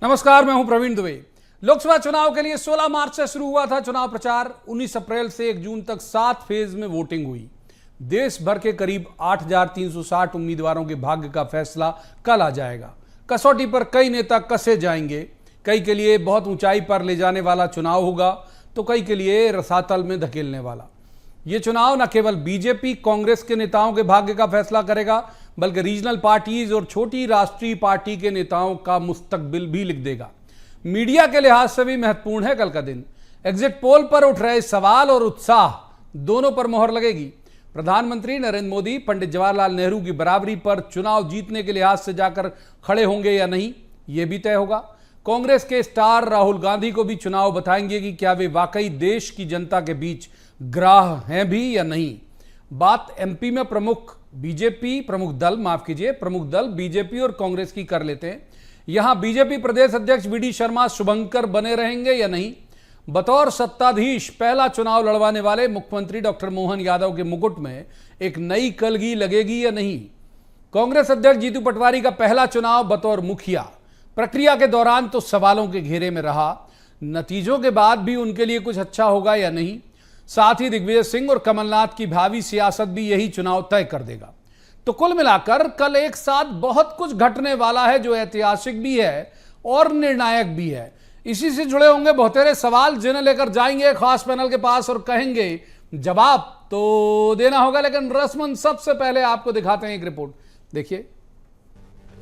नमस्कार, मैं हूं प्रवीण दुबे। लोकसभा चुनाव के लिए 16 मार्च से शुरू हुआ था चुनाव प्रचार। 19 अप्रैल से 1 जून तक 7 फेज में वोटिंग हुई। देश भर के करीब 8,360 उम्मीदवारों के भाग्य का फैसला कल आ जाएगा। कसौटी पर कई नेता कसे जाएंगे। कई के लिए बहुत ऊंचाई पर ले जाने वाला चुनाव होगा, तो कई के लिए रसातल में धकेलने वाला। ये चुनाव न केवल बीजेपी कांग्रेस के नेताओं के भाग्य का फैसला करेगा, बल्कि रीजनल पार्टीज और छोटी राष्ट्रीय पार्टी के नेताओं का मुस्तकबिल भी लिख देगा। मीडिया के लिहाज से भी महत्वपूर्ण है कल का दिन। एग्जिट पोल पर उठ रहे सवाल और उत्साह दोनों पर मोहर लगेगी। प्रधानमंत्री नरेंद्र मोदी पंडित जवाहरलाल नेहरू की बराबरी पर चुनाव जीतने के लिहाज से जाकर खड़े होंगे या नहीं, यह भी तय होगा। कांग्रेस के स्टार राहुल गांधी को भी चुनाव बताएंगे कि क्या वे वाकई देश की जनता के बीच ग्राह हैं भी या नहीं। बात एमपी में प्रमुख दल बीजेपी और कांग्रेस की कर लेते हैं। यहां बीजेपी प्रदेश अध्यक्ष वीडी शर्मा शुभंकर बने रहेंगे या नहीं। बतौर सत्ताधीश पहला चुनाव लड़वाने वाले मुख्यमंत्री डॉक्टर मोहन यादव के मुकुट में एक नई कलगी लगेगी या नहीं। कांग्रेस अध्यक्ष जीतू पटवारी का पहला चुनाव बतौर मुखिया प्रक्रिया के दौरान तो सवालों के घेरे में रहा। नतीजों के बाद भी उनके लिए कुछ अच्छा होगा या नहीं। साथ ही दिग्विजय सिंह और कमलनाथ की भावी सियासत भी यही चुनाव तय कर देगा। तो कुल मिलाकर कल एक साथ बहुत कुछ घटने वाला है, जो ऐतिहासिक भी है और निर्णायक भी है। इसी से जुड़े होंगे बहुतेरे सवाल, जिन्हें लेकर जाएंगे खास पैनल के पास और कहेंगे जवाब तो देना होगा। लेकिन रस्मन सबसे पहले आपको दिखाते हैं एक रिपोर्ट, देखिए।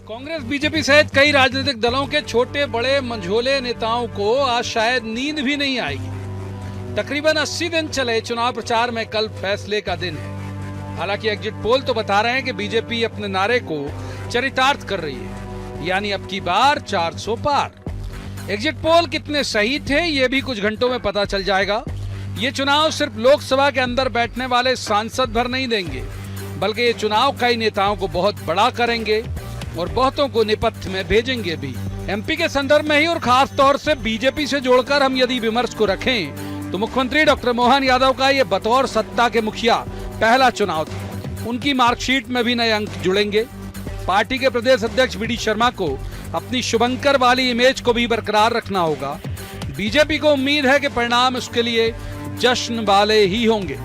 कांग्रेस बीजेपी सहित कई राजनीतिक दलों के छोटे बड़े मंझोले नेताओं को आज शायद नींद भी नहीं आएगी। तकरीबन 80 दिन चले चुनाव प्रचार में कल फैसले का दिन है। हालांकि एग्जिट पोल तो बता रहे हैं कि बीजेपी अपने नारे को चरितार्थ कर रही है, यानी अब की बार 400 पार। एग्जिट पोल कितने सही थे, ये भी कुछ घंटों में पता चल जाएगा। ये चुनाव सिर्फ लोकसभा के अंदर बैठने वाले सांसद भर नहीं देंगे, बल्कि ये चुनाव कई नेताओं को बहुत बड़ा करेंगे और बहुतों को नेपथ्य में भेजेंगे भी। एमपी के संदर्भ में ही और खास तौर से बीजेपी से जोड़कर हम यदि विमर्श को रखें तो मुख्यमंत्री डॉक्टर मोहन यादव का ये बतौर सत्ता के मुखिया पहला चुनाव था। उनकी मार्कशीट में भी नए अंक जुड़ेंगे। पार्टी के प्रदेश अध्यक्ष वीडी शर्मा को अपनी शुभंकर वाली इमेज को भी बरकरार रखना होगा। बीजेपी को उम्मीद है कि परिणाम उसके लिए जश्न वाले ही होंगे।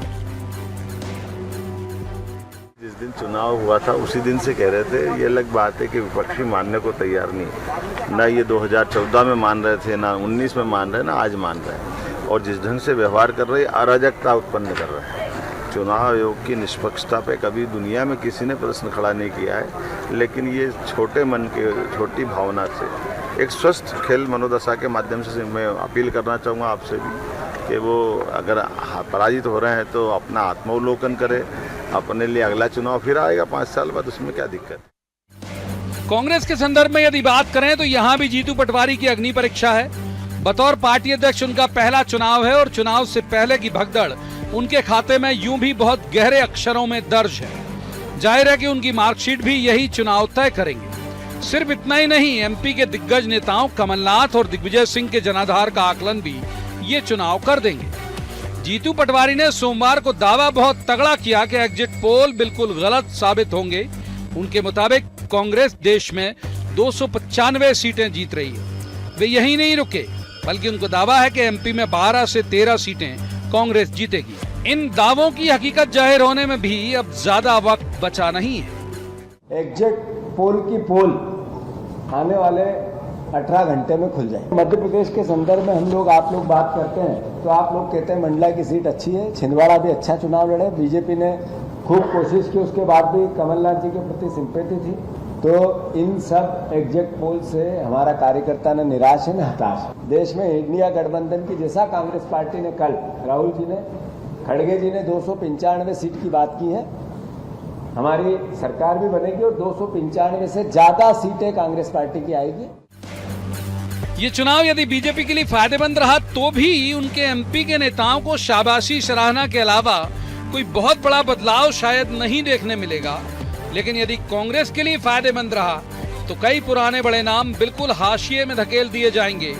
जिस दिन चुनाव हुआ था उसी दिन से कह रहे थे, ये अलग बात है कि विपक्षी मानने को तैयार नहीं है। ना ये 2014 में मान रहे थे, ना 19 में मान रहे, ना आज मान रहे हैं। और जिस ढंग से व्यवहार कर रहे अराजकता उत्पन्न कर रहे हैं। चुनाव आयोग की निष्पक्षता पे कभी दुनिया में किसी ने प्रश्न खड़ा नहीं किया है, लेकिन ये छोटे मन के छोटी भावना से एक स्वस्थ खेल मनोदशा के माध्यम से मैं अपील करना चाहूँगा आपसे भी कि वो अगर पराजित हो रहे हैं तो अपना आत्मावलोकन करें। अपने लिए अगला चुनाव फिर आएगा 5 साल बाद, उसमें क्या दिक्कत। कांग्रेस के संदर्भ में यदि बात करें तो यहाँ भी जीतू पटवारी की अग्नि परीक्षा है। बतौर पार्टी अध्यक्ष उनका पहला चुनाव है और चुनाव से पहले की भगदड़ उनके खाते में यूं भी बहुत गहरे अक्षरों में दर्ज है। जाहिर है कि उनकी मार्कशीट भी यही चुनाव तय करेंगे। सिर्फ इतना ही नहीं, एमपी के दिग्गज नेताओं कमलनाथ और दिग्विजय सिंह के जनाधार का आकलन भी ये चुनाव कर देंगे। जीतू पटवारी ने सोमवार को दावा बहुत तगड़ा किया कि एग्जिट पोल बिल्कुल गलत साबित होंगे। उनके मुताबिक कांग्रेस देश में 295 सीटें जीत रही है। वे यही नहीं रुके, बल्कि उनको दावा है कि एमपी में 12 से 13 सीटें कांग्रेस जीतेगी। इन दावों की हकीकत जाहिर होने में भी अब ज्यादा वक्त बचा नहीं है। एग्जिट पोल की पोल आने वाले 18 घंटे में खुल जाए। मध्य प्रदेश के संदर्भ में हम लोग आप लोग बात करते हैं तो आप लोग कहते हैं मंडला की सीट अच्छी है, छिंदवाड़ा भी अच्छा चुनाव लड़े, बीजेपी ने खूब कोशिश की, उसके बाद भी कमलनाथ जी के प्रति सिंपैथी थी। तो इन सब एग्जिट पोल से हमारा कार्यकर्ता न निराश है न हताश है। देश में इंडिया गठबंधन की जैसा कांग्रेस पार्टी ने कल राहुल जी ने, खड़गे जी ने 295 सीट की बात की है, हमारी सरकार भी बनेगी और 295 से ज्यादा सीटें कांग्रेस पार्टी की आएगी। ये चुनाव यदि बीजेपी के लिए फायदेमंद रहा तो भी उनके एमपी के नेताओं को शाबाशी सराहना के अलावा कोई बहुत बड़ा बदलाव शायद नहीं देखने मिलेगा। लेकिन यदि कांग्रेस के लिए फायदेमंद रहा तो कई पुराने बड़े नाम बिल्कुल हाशिए में धकेल दिए जाएंगे।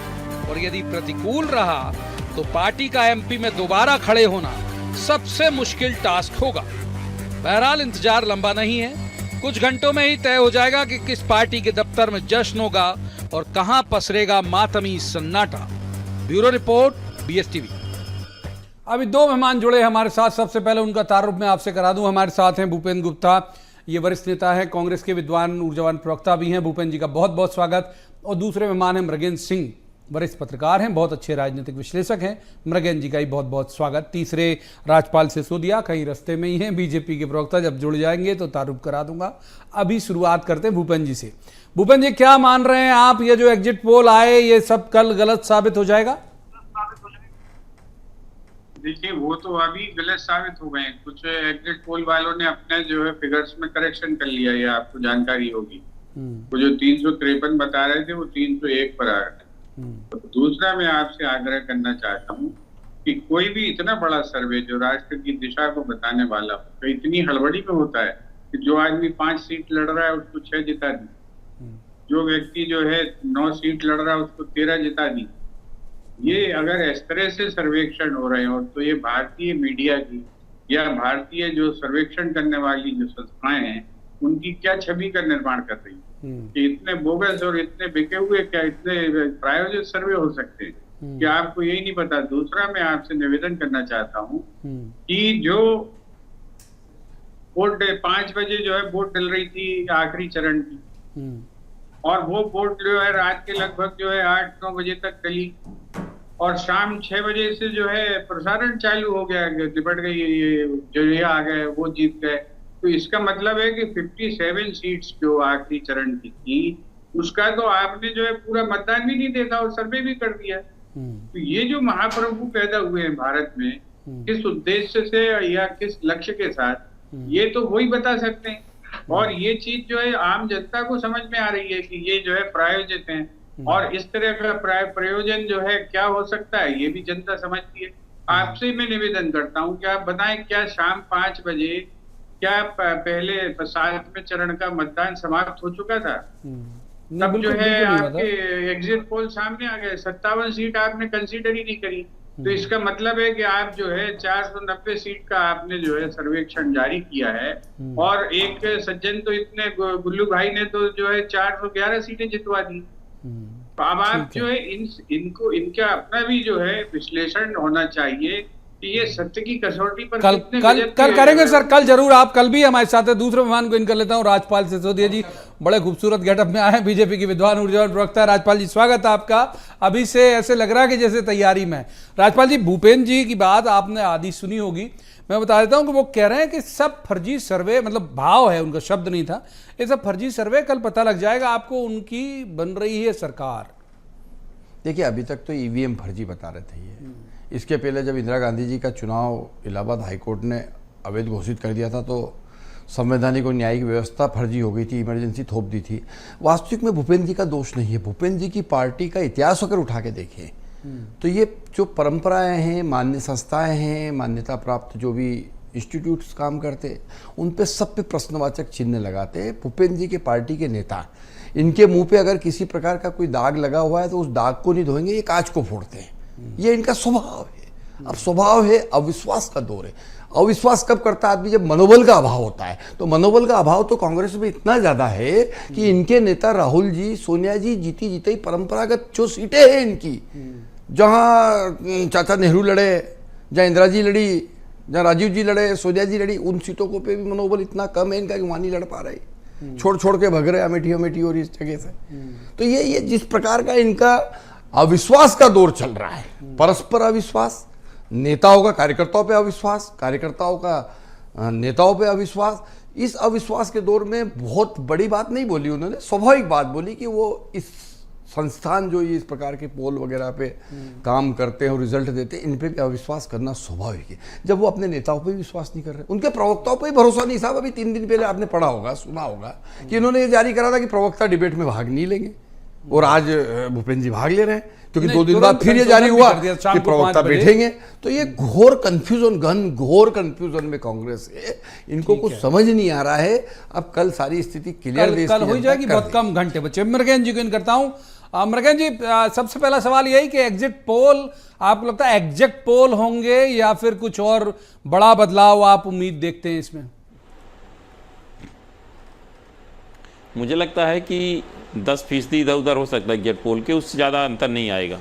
और यदि प्रतिकूल रहा तो पार्टी का एमपी में दोबारा खड़े होना सबसे मुश्किल टास्क होगा। बहरहाल इंतजार लंबा नहीं है, कुछ घंटों में ही तय हो जाएगा कि किस पार्टी के दफ्तर में जश्न होगा और कहां पसरेगा मातमी सन्नाटा? Bureau report, BSTV। अभी दो मेहमान जुड़े हमारे साथ। सबसे पहले उनका तारुफ मैं आपसे करा दूं। हमारे साथ हैं भूपेंद्र गुप्ता, ये वरिष्ठ नेता है, कांग्रेस के विद्वान ऊर्जावान प्रवक्ता भी हैं। भूपेंद्र जी का बहुत बहुत स्वागत। और दूसरे मेहमान हैं मृगेंद्र सिंह, वरिष्ठ पत्रकार हैं, बहुत अच्छे राजनीतिक विश्लेषक हैं। मृगेंद्र जी का ही बहुत बहुत स्वागत। तीसरे राजपाल सिसोदिया कहीं रास्ते में ही हैं, बीजेपी के प्रवक्ता। जब जुड़ जाएंगे तो तारुफ करा दूंगा। अभी शुरुआत करते हैं भूपेंद्र जी से। भूपेंद्र जी, क्या मान रहे हैं आप, ये जो एग्जिट पोल आए ये सब कल गलत साबित हो जाएगा? देखिए, वो तो अभी गलत साबित हो गए हैं। कुछ एग्जिट पोल वालों ने अपने जो है फिगर्स में करेक्शन कर लिया, ये आपको जानकारी होगी। वो जो 353 बता रहे थे वो 301 पर आ गए। तो दूसरा मैं आपसे आग्रह करना चाहता हूँ कि कोई भी इतना बड़ा सर्वे जो राष्ट्र की दिशा को बताने वाला हो, तो इतनी हड़बड़ी में होता है कि जो आदमी 5 सीट लड़ रहा है उसको 6 जिता दी, जो व्यक्ति जो है 9 सीट लड़ रहा है उसको 13 जिता दी। ये अगर इस तरह से सर्वेक्षण हो रहे हो तो ये भारतीय मीडिया की या भारतीय जो सर्वेक्षण करने वाली जो संस्थाएं हैं उनकी क्या छवि का निर्माण कर रही है कि इतने बोगस और इतने बिके हुए क्या इतने प्रायोजित सर्वे हो सकते हैं? क्या आपको यही नहीं पता? दूसरा मैं आपसे निवेदन करना चाहता हूँ कि जो वोट 5 बजे जो है वोट डल रही थी आखिरी चरण की, और वो वोट जो है रात के लगभग जो है 8-9 बजे तक डली, और शाम 6 बजे से जो है प्रसारण चालू हो गया, निपट गई, ये जो ये आ गए वो जीत गए। तो इसका मतलब है कि 57 सीट्स जो आखिरी चरण की थी उसका तो आपने जो है पूरा मतदान भी नहीं देखा और सर्वे भी कर दिया। तो ये जो महाप्रभु पैदा हुए हैं भारत में, किस उद्देश्य से या किस लक्ष्य के साथ, ये तो वही बता सकते हैं। और ये चीज जो है आम जनता को समझ में आ रही है कि ये जो है प्रायोजित हैं, और इस तरह का प्रयोजन जो है क्या हो सकता है ये भी जनता समझती है। आपसे मैं निवेदन करता हूं कि आप बताएं, क्या शाम 5 बजे क्या पहले 7वें चरण का मतदान समाप्त हो चुका था? तब जो है आपके एग्जिट पोल सामने आ गए, 57 सीट आपने कंसीडर ही नहीं करी। तो इसका मतलब है कि आप जो है 490 सीट का आपने जो है सर्वेक्षण जारी किया है, और एक सज्जन तो इतने गुल्लू भाई ने तो जो है 411 सीटें जितवा दी। तो अब आप जो है इनको इनका अपना भी जो है विश्लेषण होना चाहिए कि ये सत्य की कसौटी पर कल करेंगे सर, कल जरूर। आप कल भी हमारे साथ है। दूसरे मेहमान को इन कर लेता हूँ, राजपाल सिसोदिया जी, बड़े खूबसूरत गेटअप में आए हैं, बीजेपी के विद्वान ऊर्जावान प्रवक्ता। राजपाल जी, स्वागत है आपका। अभी से ऐसे लग रहा है कि जैसे तैयारी में। राजपाल जी, भूपेंद्र जी की बात आपने आधी सुनी होगी, मैं बता देता हूं कि वो कह रहे हैं कि सब फर्जी सर्वे, मतलब भाव है, उनका शब्द नहीं था, ये सब फर्जी सर्वे, कल पता लग जाएगा आपको उनकी बन रही है सरकार। देखिए, अभी तक तो ईवीएम फर्जी बता रहे थे ये। इसके पहले जब इंदिरा गांधी जी का चुनाव इलाहाबाद हाईकोर्ट ने अवैध घोषित कर दिया था तो संवैधानिक और न्यायिक व्यवस्था फर्जी हो गई थी, इमरजेंसी थोप दी थी। वास्तविक में भूपेंद्र जी का दोष नहीं है। भूपेंद्र जी की पार्टी का इतिहास अगर उठा के देखें तो ये जो परंपराएं हैं, मान्य संस्थाएं हैं, मान्यता प्राप्त जो भी इंस्टीट्यूट्स काम करते, उन पे सब पे प्रश्नवाचक चिन्ह लगाते हैं। भूपेंद्र जी के पार्टी के नेता, इनके मुंह पे अगर किसी प्रकार का कोई दाग लगा हुआ है तो उस दाग को नहीं धोएंगे, ये कांच को फोड़ते हैं। ये इनका स्वभाव है। अब स्वभाव है, अविश्वास का दौर है। अविश्वास कब करता है आदमी? जब मनोबल का अभाव होता है। तो मनोबल का अभाव तो कांग्रेस में इतना ज्यादा है कि इनके नेता राहुल जी, सोनिया जी जीती जीते परंपरागत जो सीटें हैं इनकी, जहां चाचा नेहरू लड़े, जहां इंदिरा जी लड़ी, जहां राजीव जी लड़े, सोनिया जी लड़ी, उन सीटों को पे भी मनोबल इतना कम है इनका कि वहां नहीं लड़ पा रहे, छोड़ छोड़ के भग रहे अमेठी अमेठी और इस जगह से। तो ये जिस प्रकार का इनका अविश्वास का दौर चल रहा है, परस्पर अविश्वास, नेताओं का कार्यकर्ताओं पे अविश्वास, कार्यकर्ताओं का नेताओं पे अविश्वास, इस अविश्वास के दौर में बहुत बड़ी बात नहीं बोली उन्होंने, स्वाभाविक बात बोली कि वो इस संस्थान जो इस प्रकार के पोल वगैरह पे काम करते हैं और रिजल्ट देते हैं, इन पे भी अविश्वास करना स्वाभाविक है। जब वो अपने नेताओं पे विश्वास नहीं कर रहे, उनके प्रवक्ताओं पे भरोसा नहीं। साहब, अभी 3 दिन पहले आपने पढ़ा होगा, सुना होगा कि इन्होंने ये जारी करा था कि प्रवक्ता डिबेट में भाग नहीं लेंगे, और आज भूपेंद्र जी भाग ले रहे हैं, क्योंकि 2 दिन बाद फिर ये जारी हुआ कि प्रवक्ता बैठेंगे। तो ये घोर कंफ्यूजन में कांग्रेस है। इनको कुछ समझ नहीं आ रहा है। अब कल सारी स्थिति क्लियर कल हो जाएगी, बहुत कम घंटे बचे। मृगेंद्र जी को इन करता हूं। मृगेंद्र जी, सबसे पहला सवाल यही कि एग्जिट पोल आपको लगता है एग्जैक्ट पोल होंगे या फिर कुछ और बड़ा बदलाव आप उम्मीद देखते हैं इसमें? मुझे लगता है कि 10% इधर उधर हो सकता है एग्जिट पोल के, उससे ज़्यादा अंतर नहीं आएगा।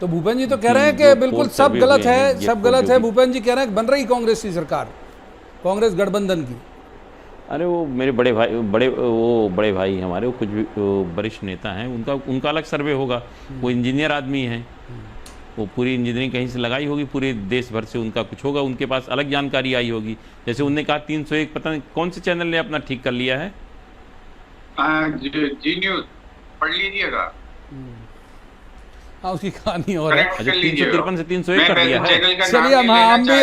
तो भूपेन जी तो कह रहे हैं कि जो बिल्कुल पोल सब सर्वे गलत हुए हैं, है, ये सब पोल गलत जो है। भी- भूपेन जी कह रहे हैं बन रही कांग्रेस की सरकार, कांग्रेस गठबंधन की। अरे वो मेरे बड़े भाई हमारे, वो कुछ भी वरिष्ठ नेता हैं, उनका अलग सर्वे होगा। वो इंजीनियर आदमी हैं, वो पूरी इंजीनियरिंग कहीं से लगाई होगी, पूरे देश भर से उनका कुछ होगा, उनके पास अलग जानकारी आई होगी। जैसे उनने कहा 301, पता नहीं कौन से चैनल ने अपना ठीक कर लिया है। जी न्यूज पढ़ लीजिएगा, हाँ उसकी कहानी और है। अच्छा, 353 से 301 कर दिया है। चलिए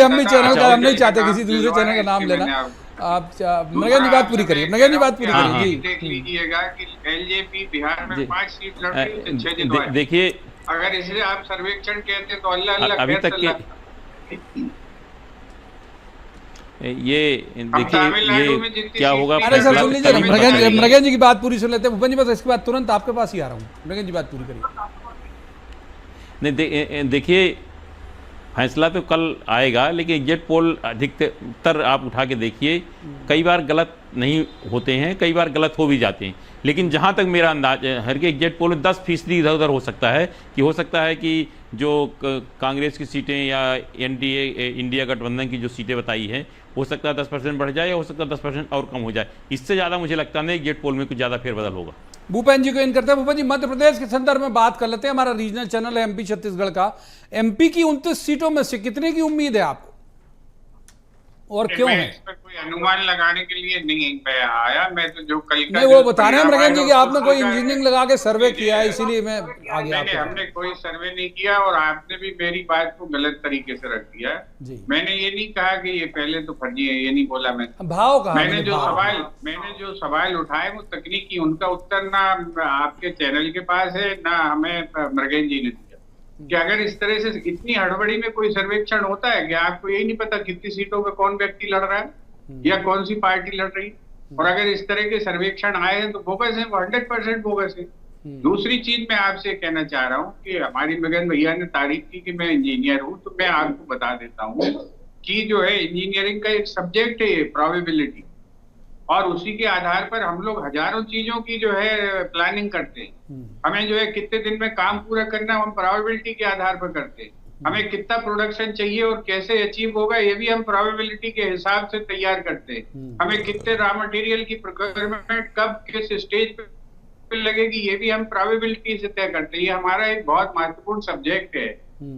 हम भी चैनल का, हम नहीं चाहते किसी दूसरे चैनल का नाम लेना। आप मृगन जी बात पूरी करिए, मृगन जी बात पूरी करिए जी। देख लीजिएगा कि एलजेपी बिहार में जी। 5 सीट लड़ रही है, 6 जितवाए। देखिए अगर इसे आप सर्वेक्षण कहते तो अल्लाह अल्लाह अभी खैर तक अल्लाह। ये देखिए तमिलनाडु में ये जितनी क्या होगा। सीटें अरे सर सुन लीजिए ना, फैसला मृगन जी की बात पूरी सुन लेते हैं। भूपेन जी बस इसके बाद तुरंत आपके पास ही आ रहा हूँ। मृगन जी बात पूरी करिए। नहीं देखिए फैसला तो कल आएगा, लेकिन एग्जिट पोल अधिकतर आप उठा के देखिए, कई बार गलत नहीं होते हैं, कई बार गलत हो भी जाते हैं। लेकिन जहाँ तक मेरा अंदाज है, हर के एग्जिट पोल में 10% इधर उधर हो सकता है कि जो कांग्रेस की सीटें या एनडीए इंडिया गठबंधन की जो सीटें बताई हैं, हो सकता है 10% बढ़ जाए, या हो सकता है 10% और कम हो जाए। इससे ज़्यादा मुझे लगता नहीं एग्जिट पोल में कुछ ज़्यादा फेरबदल होगा। भूपेन जी को इन करते हैं। भूपेन जी मध्य प्रदेश के संदर्भ में बात कर लेते हैं। हमारा रीजनल चैनल है एमपी छत्तीसगढ़ का। एमपी की 29 सीटों में से कितने की उम्मीद है आपको और क्यों मैं है? इस पर कोई अनुमान लगाने के लिए नहीं आया। मैं तो जो कल का नहीं वो जो बता रहे हैं परिणाम मृगन जी कि आया, आपने कोई उसका- इंजीनियरिंग लगा के सर्वे किया है, इसीलिए मैं आगे नहीं, हमने कोई सर्वे नहीं किया और आपने भी मेरी बात को गलत तरीके से रख दिया। जी। मैंने ये नहीं कहा कि ये पहले तो फर्जी है, ये नहीं बोला मैं। भाव कहा मैंने जो सवाल उठाए वो तकनीकी, उनका उत्तर ना आपके चैनल के पास है ना हमें मृगन जी ने दिया। कि अगर इस तरह से इतनी हड़बड़ी में कोई सर्वेक्षण होता है कि आपको यही नहीं पता कितनी सीटों पे कौन व्यक्ति लड़ रहा है या कौन सी पार्टी लड़ रही, और अगर इस तरह के सर्वेक्षण आए हैं तो बोगस है, वो 100% बोगस है। दूसरी चीज मैं आपसे कहना चाह रहा हूँ कि हमारी मगन भैया ने तारीफ की कि मैं इंजीनियर हूँ, तो मैं आपको बता देता हूँ कि जो है इंजीनियरिंग का एक सब्जेक्ट है प्रोबेबिलिटी, और उसी के आधार पर हम लोग हजारों चीजों की जो है प्लानिंग करते हैं। हमें जो है कितने दिन में काम पूरा करना हम प्रोबेबिलिटी के आधार पर करते हैं। हमें कितना प्रोडक्शन चाहिए और कैसे अचीव होगा ये भी हम प्रोबेबिलिटी के हिसाब से तैयार करते हैं। हमें कितने रॉ मटेरियल की प्रोक्योरमेंट कब किस स्टेज पे लगेगी ये भी हम प्रोबेबिलिटी से तय करते हैं। ये हमारा एक बहुत महत्वपूर्ण सब्जेक्ट है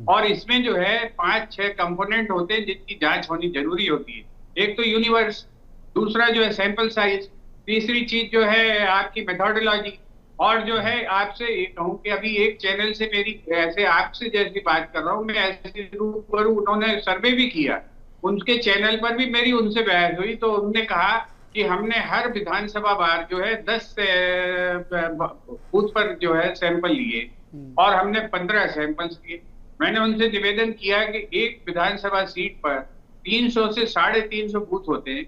और इसमें जो है 5-6 कंपोनेंट होते हैं जिनकी जांच होनी जरूरी होती है। एक तो यूनिवर्स, दूसरा जो है सैंपल साइज, तीसरी चीज जो है आपकी मेथोडोलॉजी, और जो है आपसे ये कहूँ कि अभी एक चैनल से मेरी ऐसे आपसे जैसी बात कर रहा हूँ मैं, ऐसे रूबरू उन्होंने सर्वे भी किया, उनके चैनल पर भी मेरी उनसे बहस हुई, तो उन्होंने कहा कि हमने हर विधानसभा बार जो है 10 बूथ पर जो है सैंपल लिए और हमने 15 सैंपल्स लिए। मैंने उनसे निवेदन किया कि एक विधानसभा सीट पर 300 से 350 बूथ होते हैं,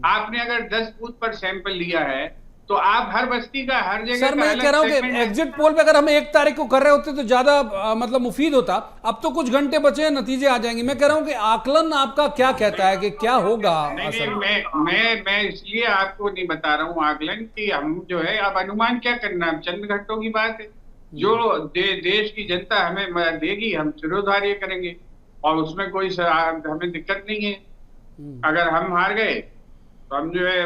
आपने अगर 10 बूथ पर सैंपल लिया है तो आप हर बस्ती का हर जगह सर मैं कह रहा हूं कि एग्जिट पोल पे अगर हम 1 तारीख को कर रहे होते तो ज्यादा मतलब मुफीद होता। अब तो कुछ घंटे बचे हैं, नतीजे आ जाएंगे। मैं कह रहा हूं कि आकलन आपका क्या कहता है कि क्या होगा? नहीं, मैं इसलिए आपको नहीं बता रहा हूँ आकलन कि हम जो है अब अनुमान क्या करना, अब चंद घंटों की बात है। जो देश की जनता हमें देगी हम सिरोधार्य करेंगे और उसमें कोई हमें दिक्कत नहीं है। अगर हम हार गए तो हम जो है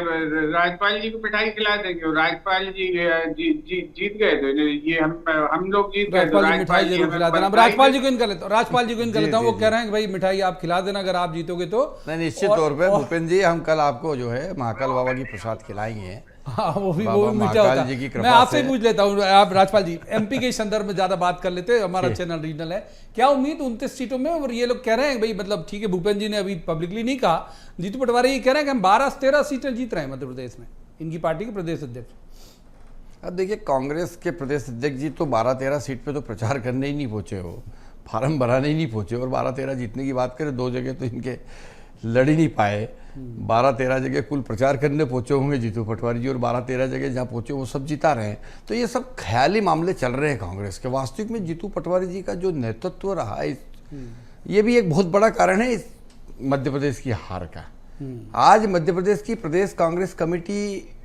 राज्यपाल जी को मिठाई खिला देंगे और राज्यपाल जी जीत गए तो ये हम लोग जीत गए तो मिठाई जरूर खिला देना। राज्यपाल जी को इन कर लेता हूँ, राज्यपाल जी को इन कर लेता हूँ। वो कह रहे हैं कि भाई मिठाई आप खिला देना अगर आप जीतोगे तो। नहीं, निश्चित तौर पे भूपेन जी हम कल आपको जो है महाकाल बाबा की प्रसाद खिलाएंगे। हाँ वो भी बाबा मीठा होता जी की है। कृपा मैं आपसे से- पूछ लेता हूँ, आप राज्यपाल जी एमपी के संदर्भ में ज्यादा बात कर लेते हैं, हमारा चैनल रीजनल है। क्या उम्मीद 29 सीटों में? और ये लोग कह रहे हैं भाई मतलब ठीक है, भूपेन जी ने अभी पब्लिकली नहीं कहा, जीतू पटवारी ये कह रहे हैं कि हम 12 से 13 सीटें जीत रहे हैं मध्य प्रदेश में, इनकी पार्टी के प्रदेश अध्यक्ष। अब देखिए कांग्रेस के प्रदेश अध्यक्ष जी तो 12-13 सीट पे तो प्रचार करने ही नहीं पहुंचे, हो फार्म भराने ही नहीं पहुंचे, और 12-13 जीतने की बात करें 2 जगह तो इनके लड़ ही नहीं पाए। 12-13 जगह कुल प्रचार करने पहुंचे होंगे जीतू पटवारी जी, और 12-13 जगह जहाँ पहुंचे वो सब जिता रहे हैं। तो ये सब ख्याली मामले चल रहे हैं कांग्रेस के। वास्तविक में जीतू पटवारी जी का जो नेतृत्व रहा है ये भी एक बहुत बड़ा कारण है इस मध्य प्रदेश की हार का। आज मध्य प्रदेश की प्रदेश कांग्रेस कमेटी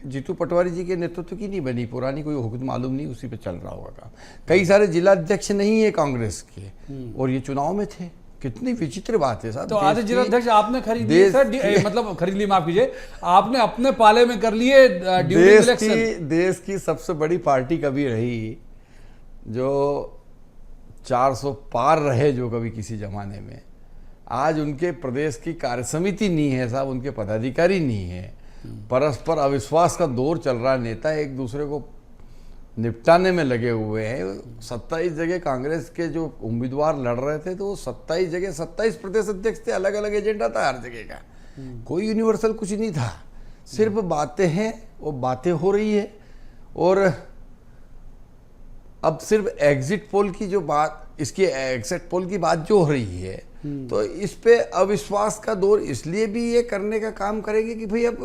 जीतू पटवारी जी के नेतृत्व की नहीं बनी, पुरानी कोई हुकूमत मालूम नहीं, उसी पे चल रहा होगा काम। कई सारे जिला अध्यक्ष नहीं है कांग्रेस के और ये चुनाव में थे। कितनी विचित्र बात है साहब। तो आधे जिला अध्यक्ष आपने खरीद लिए सर, मतलब खरीद लिए, माफ कीजिए, आपने अपने पाले में कर लिए ड्यूरिंग इलेक्शन। देश की सबसे बड़ी पार्टी कभी रही जो 400 पार रहे, जो कभी किसी जमाने में, आज उनके प्रदेश की कार्यसमिति नहीं है साहब, उनके पदाधिकारी नहीं है, परस्पर अविश्वास का दौर चल रहा है, नेता एक दूसरे को निपटाने में लगे हुए हैं। 27 जगह कांग्रेस के जो उम्मीदवार लड़ रहे थे तो वो 27 जगह 27 प्रदेश अध्यक्ष थे, अलग अलग एजेंडा था हर जगह का, कोई यूनिवर्सल कुछ नहीं था, सिर्फ बातें हैं, वो बातें हो रही है। और अब सिर्फ एग्जिट पोल की जो बात, इसकी एग्जिट पोल की बात जो हो रही है, तो इस पे अविश्वास का दौर इसलिए भी ये करने का काम करेंगे कि भाई अब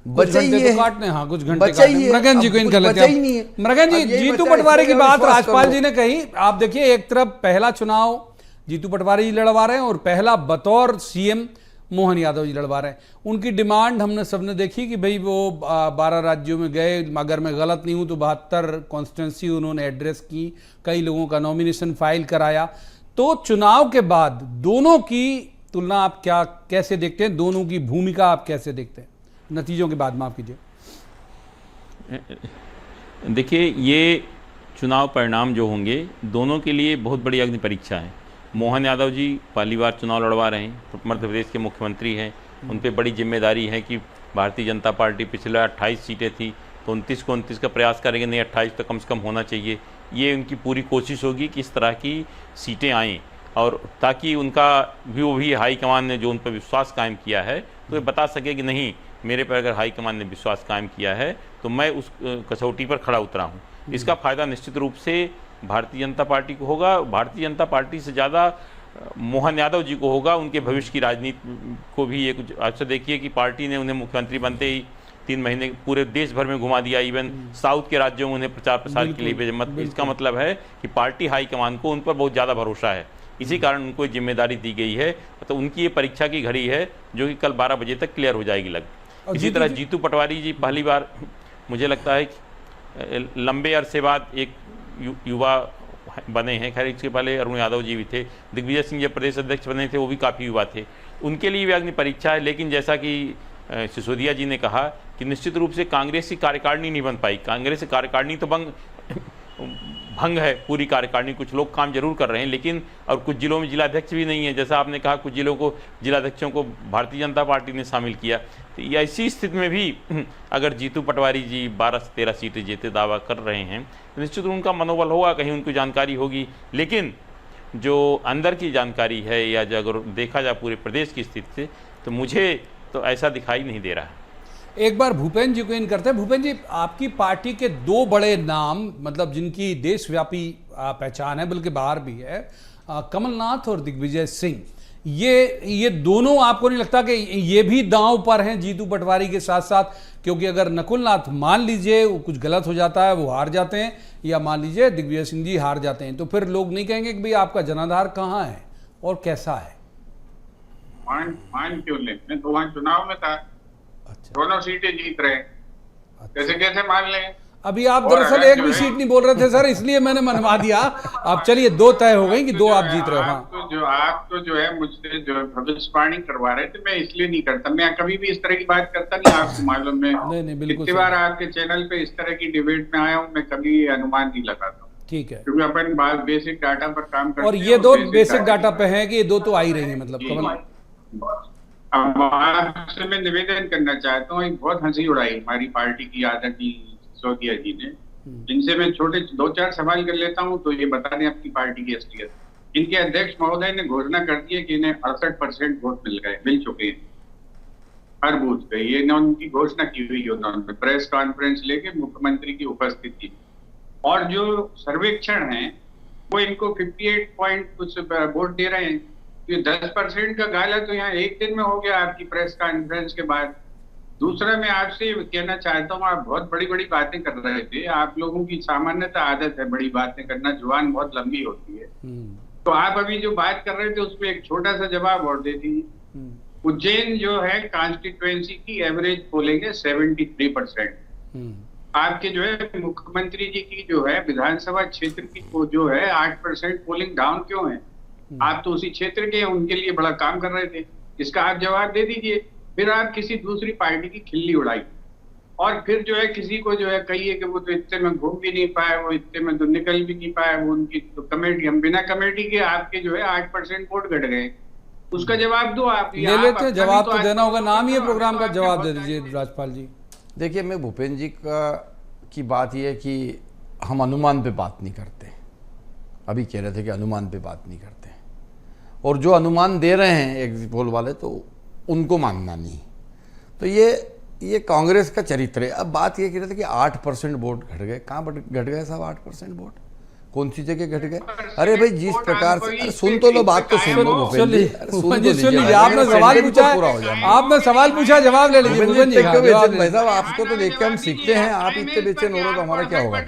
बचाइए, हाँ कुछ घंटे बचाइए। मृगन जी को इनका लेते हैं। मृगन जी, जीतू पटवारी की बात राजपाल जी ने कही। आप देखिए, एक तरफ पहला चुनाव जीतू पटवारी जी लड़वा रहे हैं और पहला बतौर सीएम मोहन यादव जी लड़वा रहे हैं। उनकी डिमांड हमने सबने देखी कि भाई वो 12 राज्यों में गए, अगर मैं गलत नहीं हूं तो 72 कॉन्स्टिट्यूंसी उन्होंने एड्रेस की, कई लोगों का नॉमिनेशन फाइल कराया। तो चुनाव के बाद दोनों की तुलना आप क्या कैसे देखते हैं, दोनों की भूमिका आप कैसे देखते हैं नतीजों के बाद? माफ कीजिए। देखिए, ये चुनाव परिणाम जो होंगे दोनों के लिए बहुत बड़ी अग्नि परीक्षा है। मोहन यादव जी पहली बार चुनाव लड़वा रहे हैं, मध्य प्रदेश के मुख्यमंत्री हैं, उन पर बड़ी जिम्मेदारी है कि भारतीय जनता पार्टी पिछले 28 सीटें थी तो 29 को 29 का प्रयास करेंगे, नहीं 28 तो कम से कम होना चाहिए। ये उनकी पूरी कोशिश होगी कि इस तरह की सीटें आएँ और ताकि उनका वो भी हाईकमान ने जो उन पर विश्वास कायम किया है तो ये बता सके कि नहीं, मेरे पर अगर हाईकमान ने विश्वास कायम किया है तो मैं उस कसौटी पर खड़ा उतरा हूँ। इसका फ़ायदा निश्चित रूप से भारतीय जनता पार्टी को होगा। भारतीय जनता पार्टी से ज़्यादा मोहन यादव जी को होगा, उनके भविष्य की राजनीति को भी। ये कुछ अच्छा देखिए कि पार्टी ने उन्हें मुख्यमंत्री बनते ही 3 महीने पूरे देश भर में घुमा दिया, इवन साउथ के राज्यों में उन्हें प्रचार प्रसार के लिए भेजे। इसका मतलब है कि पार्टी हाईकमान को उन पर बहुत ज़्यादा भरोसा है, इसी कारण उनको जिम्मेदारी दी गई है। तो उनकी ये परीक्षा की घड़ी है जो कि कल 12 बजे तक क्लियर हो जाएगी लग। इसी तरह जीतू पटवारी जी पहली बार, मुझे लगता है लंबे अरसे बाद एक युवा बने हैं। खैर इसके पहले अरुण यादव जी भी थे, दिग्विजय सिंह जब प्रदेश अध्यक्ष बने थे वो भी काफ़ी युवा थे, उनके लिए भी अग्नि परीक्षा है। लेकिन जैसा कि सिसोदिया जी ने कहा कि निश्चित रूप से कांग्रेस की कार्यकारिणी नहीं बन पाई। कांग्रेस की कार्यकारिणी तो भंग है, पूरी कार्यकारिणी, कुछ लोग काम जरूर कर रहे हैं लेकिन, और कुछ जिलों में जिलाध्यक्ष भी नहीं है, जैसा आपने कहा कुछ जिलों को जिलाध्यक्षों को भारतीय जनता पार्टी ने शामिल किया। तो ऐसी स्थिति में भी अगर जीतू पटवारी जी 12 से 13 सीटें जीते दावा कर रहे हैं तो निश्चित रूप उनका मनोबल होगा, कहीं उनकी जानकारी होगी। लेकिन जो अंदर की जानकारी है या जो अगर देखा जाए पूरे प्रदेश की स्थिति से तो मुझे तो ऐसा दिखाई नहीं दे रहा है। एक बार भूपेंद्र जी को इन करते हैं। भूपेंद्र जी, आपकी पार्टी के 2 बड़े नाम, मतलब जिनकी देशव्यापी पहचान है बल्कि बाहर भी है, कमलनाथ और दिग्विजय सिंह, ये दोनों आपको नहीं लगता कि ये भी दांव पर हैं जीतू पटवारी के साथ साथ? क्योंकि अगर नकुलनाथ मान लीजिए वो कुछ गलत हो जाता है, वो हार जाते हैं, या मान लीजिए दिग्विजय सिंह जी हार जाते हैं, तो फिर लोग नहीं कहेंगे कि भाई आपका जनाधार कहाँ है और कैसा है? मान क्यों ले, मैं तो वहां चुनाव में था। अच्छा। दोनों सीटें जीत रहे। अच्छा। कैसे मान लें? अभी आप दरअसल एक भी सीट नहीं बोल रहे थे सर, इसलिए मैंने मनवा दिया। अब चलिए 2 तय हो गई कि 2 आप जीत रहे हो। हाँ, आप तो जो है मुझसे जो है भविष्यवाणी करवा रहे थे, मैं इसलिए नहीं करता, मैं कभी भी इस तरह की बात करता नहीं, आपको मालूम है। नहीं, बिल्कुल। कितनी बार आपके चैनल पे इस तरह की डिबेट में आया हूँ, मैं कभी अनुमान नहीं लगाता। ठीक है, क्योंकि अपन बेसिक डाटा पर काम करते हैं। और ये 2 बेसिक डाटा पे है कि ये 2 तो आ ही रही है। मतलब कमल, अब आपसे मैं निवेदन करना चाहता हूँ, एक बहुत हंसी उड़ाई हमारी पार्टी की आदरणीय सिसोदिया जी ने, जिनसे मैं छोटे 2-4 सवाल कर लेता हूँ तो ये बता दें आपकी पार्टी की असलियत। इनके अध्यक्ष महोदय ने घोषणा कर दी है कि इन्हें 68% वोट मिल चुके हैं हर बूथ पे। ये उनकी घोषणा की हुई है उन्होंने प्रेस कॉन्फ्रेंस लेके मुख्यमंत्री की उपस्थिति। और जो सर्वेक्षण है वो इनको 58 पॉइंट कुछ वोट दे रहे हैं। ये 10% का गाला तो यहाँ एक दिन में हो गया आपकी प्रेस कॉन्फ्रेंस के बाद। दूसरा, मैं आपसे कहना चाहता हूँ, आप बहुत बड़ी बड़ी बातें कर रहे थे। आप लोगों की सामान्यतः आदत है बड़ी बातें करना, जुबान बहुत लंबी होती है। तो आप अभी जो बात कर रहे थे उसमें एक छोटा सा जवाब और दे दीजिए। उज्जैन जो है कॉन्स्टिट्युएंसी की एवरेज पोलिंग 73%। आपके जो है मुख्यमंत्री जी की जो है विधानसभा क्षेत्र की वो जो है 8% पोलिंग डाउन क्यों है? आप तो उसी क्षेत्र के हैं, उनके लिए बड़ा काम कर रहे थे, इसका आप जवाब दे दीजिए। फिर आप किसी दूसरी पार्टी की खिल्ली उड़ाई और फिर जो है किसी को जो है कहिए कि वो तो इतने में घूम भी नहीं पाए, वो इतने में तो निकल भी नहीं पाए, वो उनकी तो कमेटी, हम बिना कमेटी के आपके जो है 8% वोट घट गए, उसका जवाब दो आप। ले लेते हैं, जवाब तो देना होगा, नाम ही है प्रोग्राम का, जवाब दे दीजिए राजपाल जी। देखिए, मैं भूपेंद्र जी की बात यह है कि हम अनुमान पे बात नहीं करते। अभी कह रहे थे कि अनुमान पे बात नहीं करते, और जो अनुमान दे रहे हैं एग्जिट पोल वाले तो उनको मानना नहीं। तो ये कांग्रेस का चरित्र है। अब बात ये कह रहे थे कि 8% वोट घट गए। कहाँ घट गए साहब 8% वोट? कौन सी जगह घट गए? अरे भाई, जिस प्रकार से सुन तो लो, बात तो सुन लो भूपेंद्र जी। आपने सवाल पूछा, आपने सवाल पूछा, जवाब ले लीजिए भूपेंद्र जी। भाई साहब, आपको तो देख के हम सीखते हैं, आप इतने बेचैन हो रहे तो हमारा क्या होगा?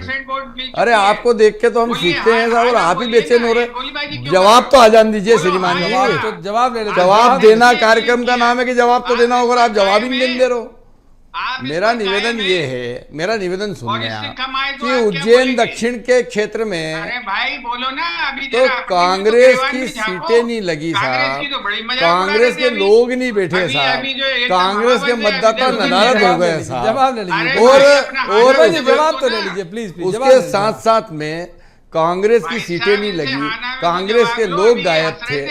अरे आपको देख के तो हम सीखते हैं साहब, और आप ही बेचैन हो रहे। जवाब तो आजान दीजिए श्रीमान जी, जवाब ले लीजिए। जवाब देना कार्यक्रम का नाम है कि जवाब तो देना होगा, आप जवाब ही नहीं दे रहे हो। मेरा निवेदन ये है, मेरा निवेदन सुन रहे हैं कि उज्जैन दक्षिण के क्षेत्र में अरे भाई बोलो ना, अभी तो कांग्रेस की सीटें नहीं लगी साहब, कांग्रेस के लोग नहीं बैठे साहब, कांग्रेस के मतदाता नदारद हो गए साहब। जवाब ले लीजिए, और जवाब तो ले लीजिए प्लीज। उसके साथ साथ में कांग्रेस की सीटें नहीं लगी, कांग्रेस के लोग गायब थे,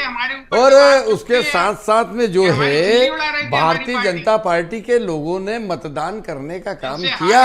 और उसके साथ साथ में जो है भारतीय जनता पार्टी के लोगों ने मतदान करने का काम किया।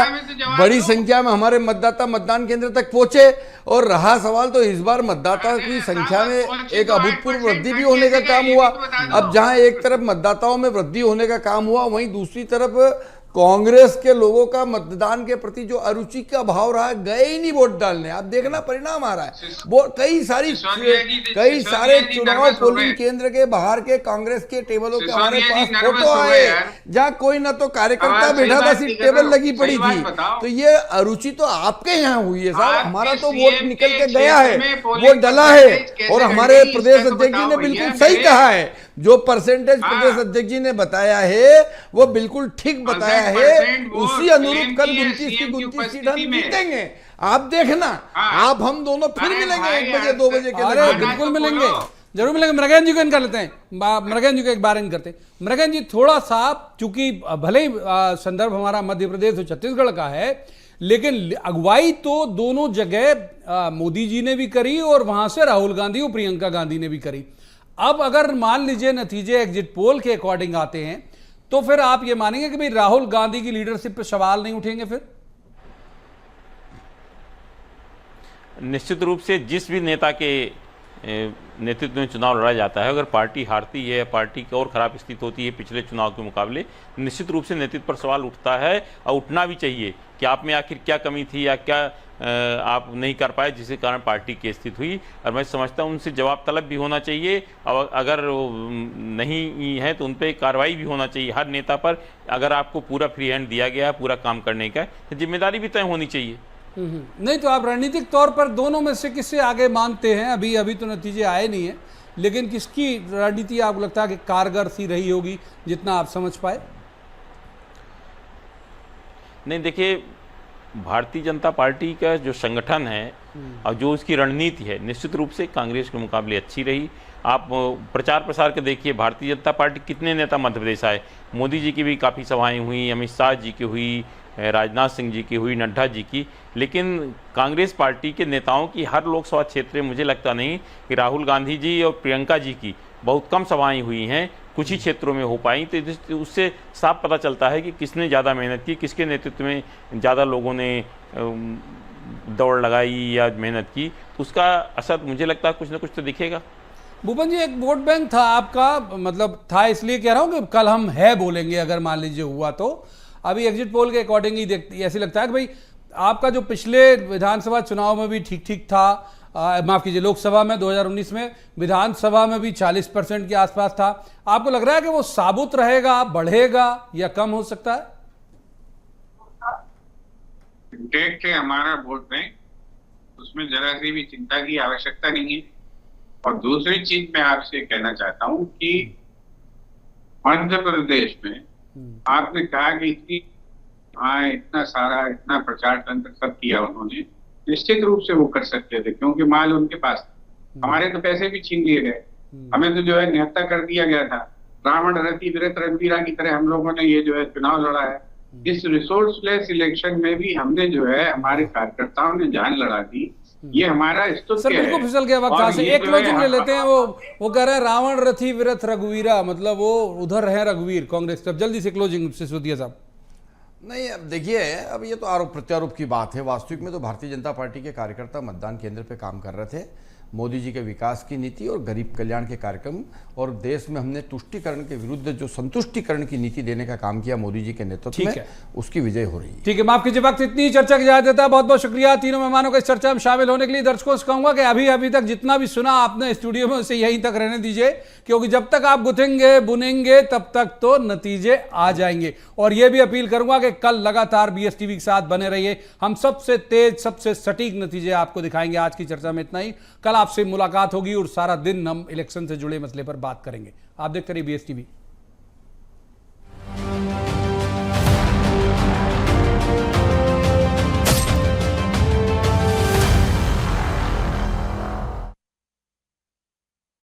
बड़ी संख्या में हमारे मतदाता मतदान केंद्र तक पहुंचे, और रहा सवाल तो इस बार मतदाता की संख्या में एक अभूतपूर्व वृद्धि भी होने का काम हुआ। अब जहां एक तरफ मतदाताओं में वृद्धि होने का काम हुआ, वहीं दूसरी तरफ कांग्रेस के लोगों का मतदान के प्रति जो अरुचि का भाव रहा, गए ही नहीं वोट डालने। आप देखना परिणाम आ रहा है, वो कई सारे चुनाव पोलिंग केंद्र के बाहर के कांग्रेस के टेबलों के हमारे पास फोटो आए, जहां कोई ना तो कार्यकर्ता बैठा था, सिर्फ टेबल लगी पड़ी थी। तो ये अरुचि तो आपके यहाँ हुई है साहब, हमारा तो वोट निकल के गया है, वोट डला है। और हमारे प्रदेश अध्यक्ष जी ने बिल्कुल सही कहा है, जो परसेंटेज प्रदेश अध्यक्ष जी ने बताया है वो बिल्कुल ठीक बताया है। उसी अनुरूप कल 29 की 29 सीट हम जीतेंगे। आप देखना, आप हम दोनों फिर मिलेंगे 1 बजे 2 बजे के लिए। बिल्कुल मिलेंगे, जरूर मिलेंगे। मृगेन जी को इन कर लेते हैं, मृगेन जी को एक बार इन करते हैं। मृगेन जी, थोड़ा सा, चूंकि भले ही संदर्भ हमारा मध्य प्रदेश और छत्तीसगढ़ का है, लेकिन अगुवाई तो दोनों जगह मोदी जी ने भी करी और वहां से राहुल गांधी और प्रियंका गांधी ने भी करी। अब अगर मान लीजिए नतीजे एग्जिट पोल के अकॉर्डिंग आते हैं, तो फिर आप ये मानेंगे कि भाई राहुल गांधी की लीडरशिप पे सवाल नहीं उठेंगे? फिर निश्चित रूप से जिस भी नेता के नेतृत्व में चुनाव लड़ा जाता है, अगर पार्टी हारती है, पार्टी की और खराब स्थिति होती है पिछले चुनाव के मुकाबले, निश्चित रूप से नेतृत्व पर सवाल उठता है, और उठना भी चाहिए कि आप में आखिर क्या कमी थी या क्या आप नहीं कर पाए जिसके कारण पार्टी की स्थिति हुई। और मैं समझता हूं उनसे जवाब तलब भी होना चाहिए, और अगर नहीं है तो उन पर कार्रवाई भी होना चाहिए हर नेता पर। अगर आपको पूरा फ्री हैंड दिया गया है पूरा काम करने का, तो जिम्मेदारी भी तय होनी चाहिए। नहीं तो आप रणनीतिक तौर पर दोनों में से किससे आगे मानते हैं? अभी तो नतीजे आए नहीं है, लेकिन किसकी रणनीति आपको लगता है कि कारगर सी रही होगी, जितना आप समझ पाए? नहीं, देखिए, भारतीय जनता पार्टी का जो संगठन है और जो उसकी रणनीति है, निश्चित रूप से कांग्रेस के मुकाबले अच्छी रही। आप प्रचार प्रसार के देखिए, भारतीय जनता पार्टी कितने नेता मध्य प्रदेश आए, मोदी जी की भी काफ़ी सभाएं हुई, अमित शाह जी की हुई, राजनाथ सिंह जी की हुई, नड्डा जी की, लेकिन कांग्रेस पार्टी के नेताओं की हर लोकसभा क्षेत्र में मुझे लगता नहीं कि राहुल गांधी जी और प्रियंका जी की बहुत कम सभाएं हुई हैं, कुछ ही क्षेत्रों में हो पाई। तो उससे साफ पता चलता है कि किसने ज़्यादा मेहनत की, किसके नेतृत्व में ज़्यादा लोगों ने दौड़ लगाई या मेहनत की, उसका असर मुझे लगता है कुछ ना कुछ तो दिखेगा। भूपन जी, एक वोट बैंक था आपका, मतलब था इसलिए कह रहा हूं कि कल हम है बोलेंगे अगर मान लीजिए हुआ तो। अभी एग्जिट पोल के अकॉर्डिंग ही ऐसे लगता है कि भाई आपका जो पिछले विधानसभा चुनाव में भी ठीक ठीक था, माफ कीजिए लोकसभा में 2019 में, विधानसभा में भी 40% के आसपास था। आपको लग रहा है कि वो साबुत रहेगा, बढ़ेगा या कम हो सकता है? देख के हमारा वोट बैंक, उसमें जरा सी भी चिंता की आवश्यकता नहीं है। और दूसरी चीज मैं आपसे कहना चाहता हूं कि मध्य प्रदेश में आपने कहा कि हाँ इतना सारा इतना प्रचार तंत्र सब किया उन्होंने, निश्चित रूप से वो कर सकते थे क्योंकि माल उनके पास था। हमारे तो पैसे भी छीन लिए गए, हमें तो जो है निहत्था कर दिया गया था। रावण रति विरत रणबीरा की तरह हम लोगों ने ये जो है चुनाव लड़ा है। इस रिसोर्सलेस इलेक्शन में भी हमने जो है हमारे कार्यकर्ताओं ने जान लड़ा दी। ये हमारा सर बिल्कुल फिसल गया वक्त यहाँ से। एक क्लोजिंग ले लेते हैं। वो कह रहे हैं रावण रथी विरथ रघुवीरा, मतलब वो उधर है रघुवीर कांग्रेस। तब जल्दी से क्लोजिंग सिसोदिया साहब। नहीं, अब देखिए, अब ये तो आरोप प्रत्यारोप की बात है। वास्तविक में तो भारतीय जनता पार्टी के कार्यकर्ता मतदान केंद्र पे काम कर रहे थे। मोदी जी के विकास की नीति और गरीब कल्याण के कार्यक्रम और देश में हमने तुष्टिकरण के विरुद्ध जो संतुष्टिकरण की नीति देने का काम किया मोदी जी के नेतृत्व में, उसकी विजय हो रही है। ठीक है, माफ कीजिए, वक्त इतनी चर्चा की इजाजत देता है। बहुत बहुत शुक्रिया तीनों मेहमानों को इस चर्चा में शामिल होने के लिए। दर्शकों से कहूंगा कि अभी तक जितना भी सुना आपने स्टूडियो में उसे यहीं तक रहने दीजिए, क्योंकि जब तक आप गुथेंगे बुनेंगे तब तक तो नतीजे आ जाएंगे। और यह भी अपील करूंगा कि कल लगातार BSTV के साथ बने रहिए। हम सबसे तेज सबसे सटीक नतीजे आपको दिखाएंगे। आज की चर्चा में इतना ही। कल आपसे मुलाकात होगी और सारा दिन हम इलेक्शन से जुड़े मसले पर बात करेंगे। आप देखते रहिए BSTV।